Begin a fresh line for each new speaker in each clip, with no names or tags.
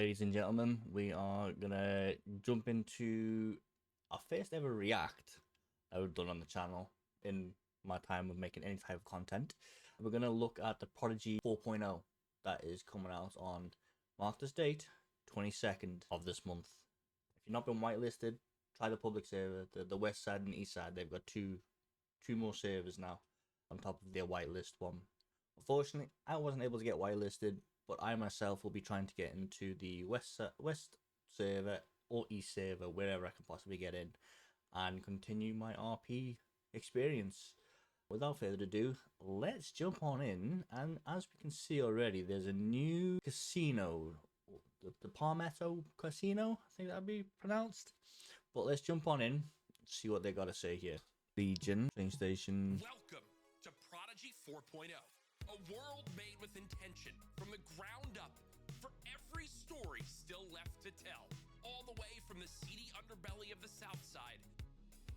Ladies and gentlemen, we are gonna jump into our first ever react that we've done on the channel in my time of making any type of content. We're gonna look at the Prodigy 4.0 that is coming out on, mark this date, 22nd of this month. If you've not been whitelisted, try the public server. The west side and east side, they've got two more servers now on top of their whitelist one. Unfortunately, I wasn't able to get whitelisted, but I myself will be trying to get into the west server or east server, wherever I can possibly get in, and continue my RP experience. Without further ado, let's jump on in. And as we can see already, there's a new casino, the Palmetto Casino, I think that'd be pronounced. But let's jump on in, see what they got to say here. Legion, train station.
Welcome to Prodigy 4.0, a world made with intention from the ground up, for every story still left to tell, all the way from the seedy underbelly of the South Side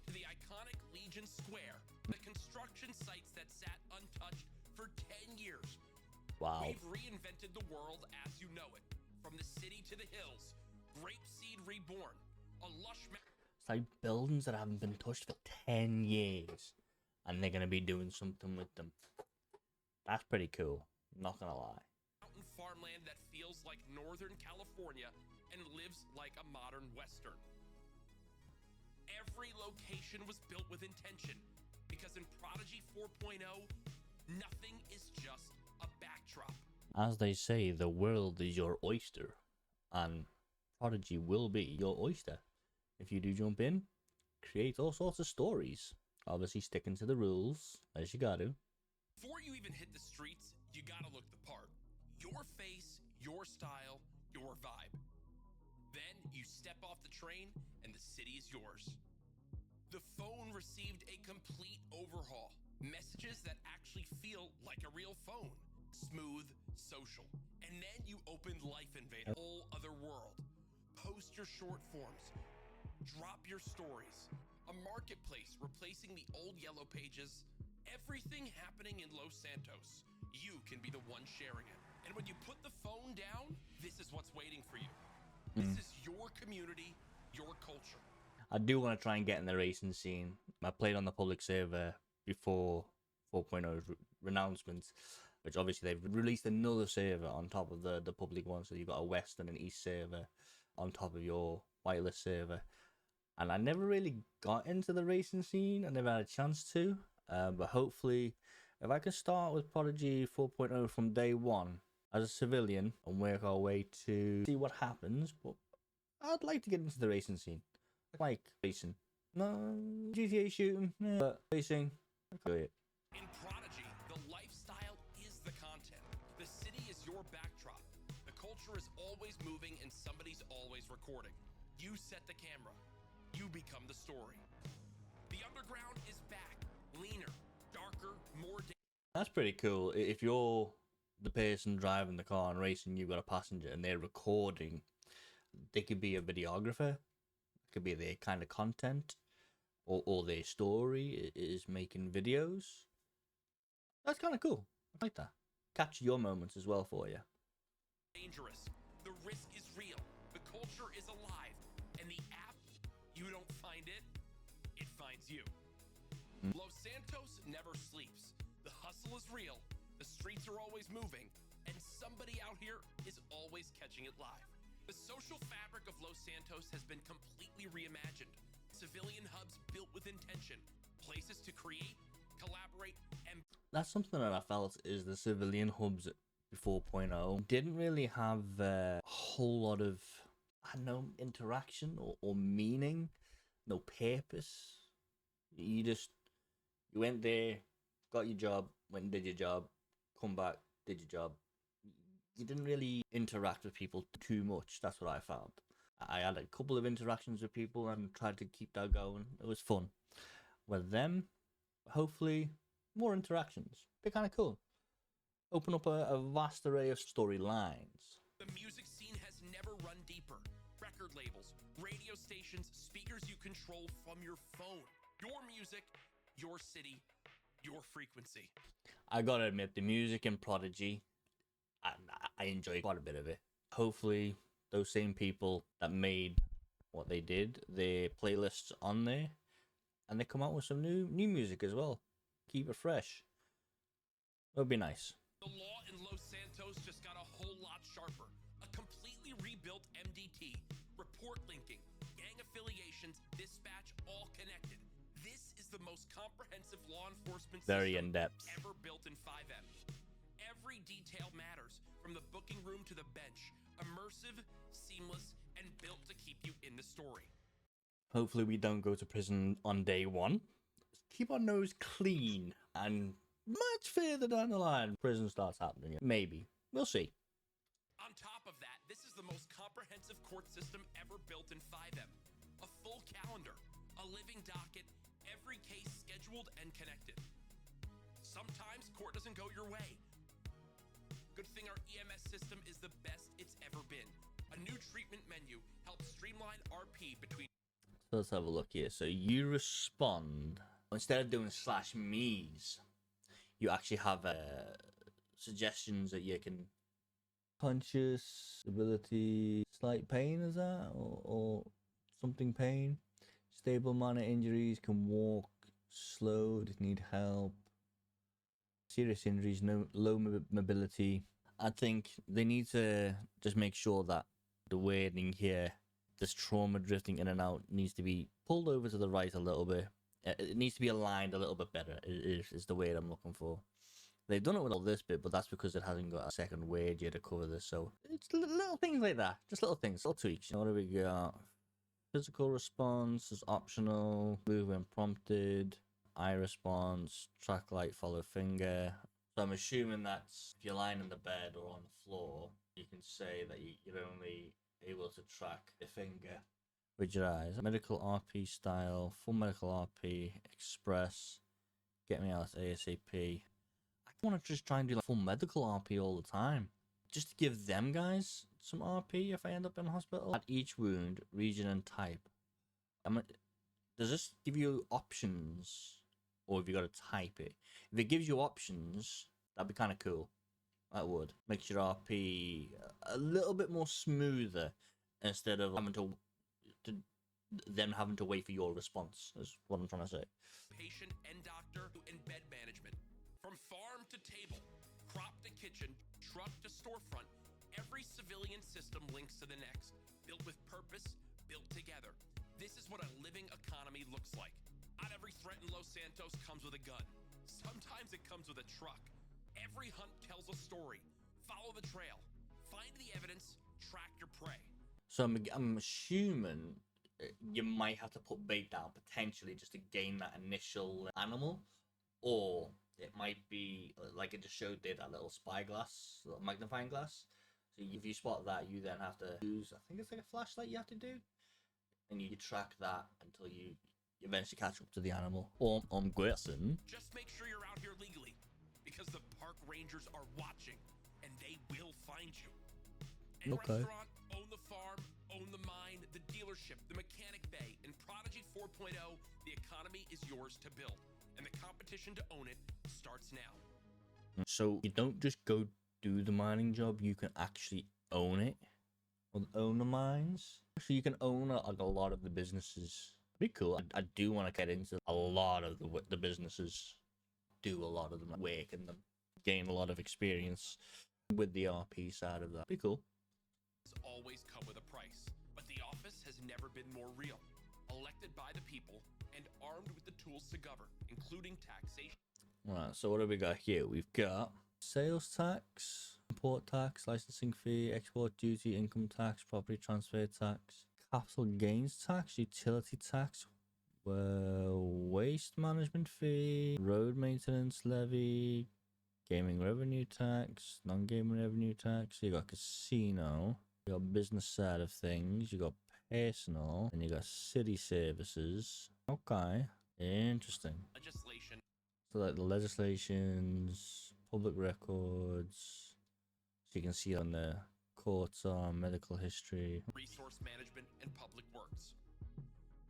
to the iconic Legion Square, the construction sites that sat untouched for 10 years.
Wow.
We've reinvented the world as you know it, from the city to the hills, Grapeseed Reborn, a lush...
It's like buildings that haven't been touched for 10 years, and they're going to be doing something with them. That's pretty cool, not going to lie.
Mountain farmland that feels like Northern California and lives like a modern Western. Every location was built with intention, because in Prodigy 4.0, nothing is just a backdrop.
As they say, the world is your oyster, and Prodigy will be your oyster. If you do jump in, create all sorts of stories. Obviously sticking to the rules, as you gotta.
Before you even hit the streets, you gotta look the part. Your face, your style, your vibe. Then you step off the train and the city is yours. The phone received a complete overhaul. Messages that actually feel like a real phone. Smooth, social. And then you opened Life Invader, a whole other world. Post your short forms. Drop your stories. A marketplace replacing the old yellow pages. Everything happening in Los Santos. You can be the one sharing it. And when you put the phone down, this is what's waiting for you. This is your community, your culture.
I do want to try and get in the racing scene. I played on the public server before 4.0's renouncements, which obviously they've released another server on top of the public one. So you've got a west and an east server on top of your whitelist server. And I never really got into the racing scene. I never had a chance to. But hopefully, if I can start with Prodigy 4.0 from day one as a civilian and work our way to see what happens, but I'd like to get into the racing scene. Like racing. No, GTA shooting, yeah, but racing, I can do it.
In Prodigy, the lifestyle is the content. The city is your backdrop. The culture is always moving and somebody's always recording. You set the camera. You become the story. The underground is back. Leaner, darker, more...
That's pretty cool. If you're the person driving the car and racing, you've got a passenger and they're recording, they could be a videographer, it could be their kind of content, or their story is making videos. That's kind of cool. I like that. Capture your moments as well for you.
Dangerous. The risk is real. The culture is alive. And the app, you don't find it, it finds you. Los Santos never sleeps. The hustle is real. The streets are always moving. And somebody out here is always catching it live. The social fabric of Los Santos has been completely reimagined. Civilian hubs built with intention. Places to create, collaborate, and...
That's something that I felt is the civilian hubs before 4.0 didn't really have a whole lot of, I don't know, interaction or meaning, no purpose. You went there, got your job, went and did your job, come back, did your job. You didn't really interact with people too much. That's what I found. I had a couple of interactions with people and tried to keep that going. It was fun. With them, hopefully, more interactions. Be kind of cool. Open up a vast array of storylines.
The music scene has never run deeper. Record labels, radio stations, speakers you control from your phone. Your music, your city, your frequency.
I gotta admit, the music in Prodigy, I enjoy quite a bit of it. Hopefully, those same people that made what they did, their playlists on there, and they come out with some new music as well. Keep it fresh. It would be nice.
The law in Los Santos just got a whole lot sharper. A completely rebuilt MDT, report linking, gang affiliations, dispatch, all connected. This is the most comprehensive law enforcement
Very
system
in-depth.
ever built in 5M. Every detail matters, from the booking room to the bench. Immersive, seamless, and built to keep you in the story.
Hopefully we don't go to prison on day one. Keep our nose clean, and much further down the line, prison starts happening. Maybe. We'll see.
On top of that, this is the most comprehensive court system ever built in 5M. A full calendar, a living docket, every case scheduled and connected. Sometimes court doesn't go your way. Good thing our EMS system is the best it's ever been. A new treatment menu helps streamline RP between...
So let's have a look here. So you respond, instead of doing /me's, you actually have suggestions that you can... Conscious, ability, slight pain, is that? Or something pain? Stable minor injuries, can walk, slow, need help. Serious injuries, no low mobility. I think they need to just make sure that the wording here, this trauma drifting in and out, needs to be pulled over to the right a little bit. It needs to be aligned a little bit better, is the word I'm looking for. They've done it with all this bit, but that's because it hasn't got a second word yet to cover this. So it's little things like that. Just little things, little tweaks. What do we got? Physical response is optional. Move when prompted. Eye response. Track light, follow finger. So I'm assuming that's if you're lying in the bed or on the floor, you can say that you're only able to track the finger with your eyes. Medical RP style, full medical RP, express, get me out ASAP. I want to just try and do like full medical RP all the time, just to give them guys some RP if I end up in hospital. At each wound, region and type. Does this give you options, or have you got to type it? If it gives you options, that'd be kind of cool. That would make your RP a little bit more smoother instead of having to them having to wait for your response. Is what I'm trying to say.
Patient and doctor and bed management. From farm to table, crop to kitchen, truck to storefront, every civilian system links to the next. Built with purpose, built together. This is what a living economy looks like. Not every threat in Los Santos comes with a gun. Sometimes it comes with a truck. Every hunt tells a story. Follow the trail. Find the evidence. Track your prey.
So I'm assuming you might have to put bait down potentially just to gain that initial animal, or it might be like it just showed there, that little spyglass, little magnifying glass. So if you spot that, you then have to use, I think it's like a flashlight you have to do, and you track that until you eventually catch up to the animal. Or I'm guessing,
just make sure you're out here legally, because the park rangers are watching, and they will find you. And
Okay.
restaurant, own the farm, own the mine, the dealership, the mechanic bay. In Prodigy 4.0, the economy is yours to build, and the competition to own it starts now.
so you don't just go do the mining job, you can actually own it, or own the mines. So you can own like a lot of the businesses. Be cool. I do want to get into a lot of the businesses, do a lot of them, work in them, gain a lot of experience with the RP side of that. Be cool.
Always come with a price, but the office has never been more real. Elected by the people and armed with the tools to govern, including taxation.
Right, so what do we got here? We've got sales tax, import tax, licensing fee, export duty, income tax, property transfer tax, capital gains tax, utility tax, waste management fee, road maintenance levy, gaming revenue tax, non-gaming revenue tax. You got casino, you got business side of things, you got personal, and you got city services. Okay, interesting.
Legislation.
So like the legislations, public records, so you can see on the courts on medical history.
Resource management and public works.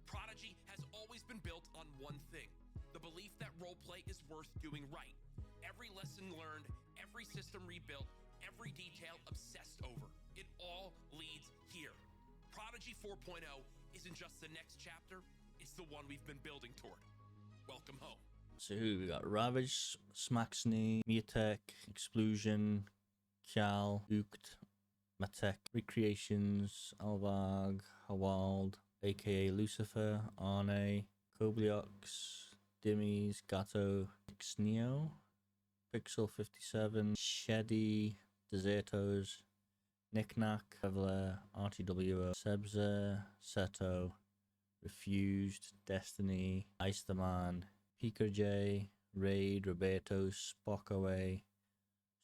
Prodigy has always been built on one thing: the belief that roleplay is worth doing right. Every lesson learned, every system rebuilt, every detail obsessed over. It all leads here. Prodigy 4.0 isn't just the next chapter, it's the one we've been building toward. Welcome home.
So who we got? Ravage, Smaxney, Miatek, Explosion, Kjal, Ukt, Matek, Recreations, Alvag, Hawald, aka Lucifer, Arne, Kobliox, Dimmies, Gato, Xneo, Pixel 57, Sheddy, Desertos, Knickknack, Traveler, RTWO, Sebzer, Seto, Refused, Destiny, Ice the Man, Pika J, Raid, Roberto, Spockaway,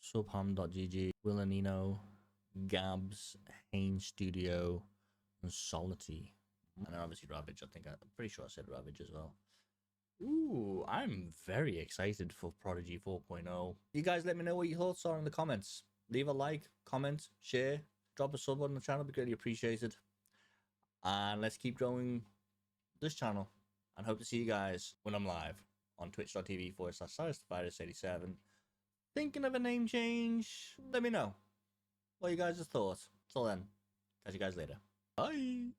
Subham.gg, Willanino, Gabs, Haynes Studio, and Solity. And then obviously Ravage, I'm pretty sure I said Ravage as well. Ooh, I'm very excited for Prodigy 4.0. You guys let me know what your thoughts are in the comments. Leave a like, comment, share, drop a sub on the channel, be greatly appreciated. And let's keep growing this channel. And hope to see you guys when I'm live on twitch.tv/CyrusTheVirus87. Thinking of a name change? Let me know what you guys' thoughts. Till then, catch you guys later. Bye!